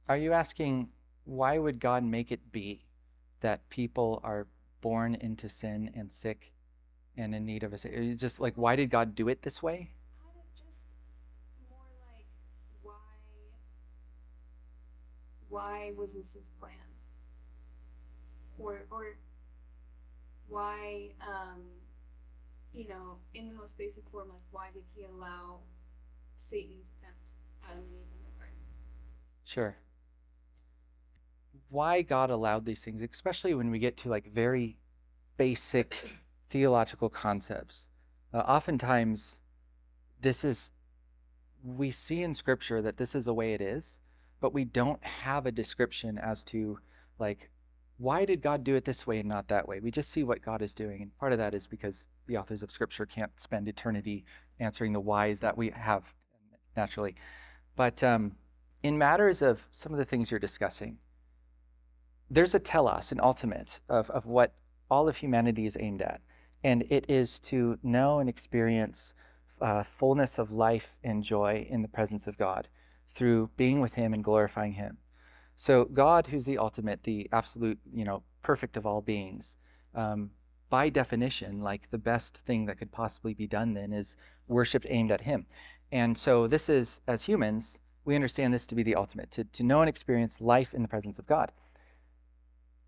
Are you asking why would God make it be that people are born into sin and sick and in need of a savior? It's just like, why did God do it this way? Kind of just more like why was this his plan? Or why in the most basic form, like why did he allow Satan to tempt Adam and Eve in the garden? Sure. Why God allowed these things, especially when we get to like very basic theological concepts. Oftentimes, this is, we see in scripture that this is the way it is, but we don't have a description as to like, why did God do it this way and not that way? We just see what God is doing. And part of that is because the authors of scripture can't spend eternity answering the whys that we have naturally. But in matters of some of the things you're discussing, there's a telos, an ultimate of what all of humanity is aimed at. And it is to know and experience fullness of life and joy in the presence of God through being with Him and glorifying Him. So God, who's the ultimate, the absolute, perfect of all beings, by definition, like the best thing that could possibly be done then is worship aimed at Him. And so this is, as humans, we understand this to be the ultimate, to know and experience life in the presence of God.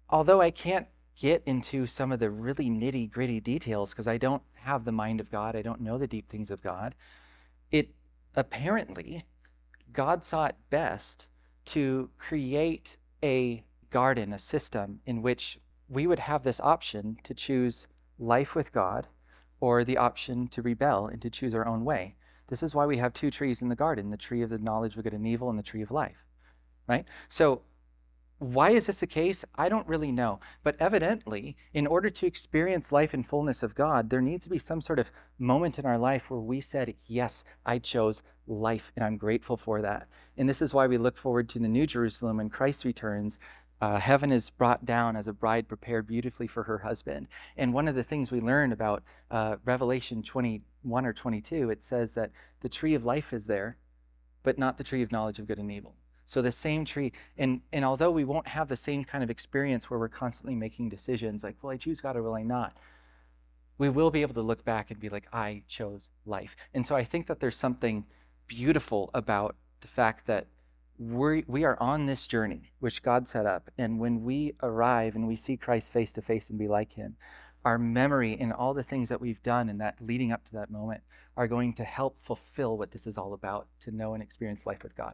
Although I can't get into some of the really nitty gritty details because I don't have the mind of God, I don't know the deep things of God, it apparently, God saw it best to create a garden, a system in which we would have this option to choose life with God or the option to rebel and to choose our own way. This is why we have two trees in the garden, the tree of the knowledge of good and evil and the tree of life, right? So why is this the case? I don't really know. But evidently, in order to experience life in fullness of God, there needs to be some sort of moment in our life where we said, yes, I chose life, and I'm grateful for that. And this is why we look forward to the New Jerusalem when Christ returns. Heaven is brought down as a bride prepared beautifully for her husband. And one of the things we learn about Revelation 21 or 22, it says that the tree of life is there, but not the tree of knowledge of good and evil. So the same tree, and although we won't have the same kind of experience where we're constantly making decisions like, will I choose God or will I not? We will be able to look back and be like, I chose life. And so I think that there's something beautiful about the fact that we are on this journey, which God set up. And when we arrive and we see Christ face to face and be like Him, our memory and all the things that we've done and that leading up to that moment are going to help fulfill what this is all about, to know and experience life with God.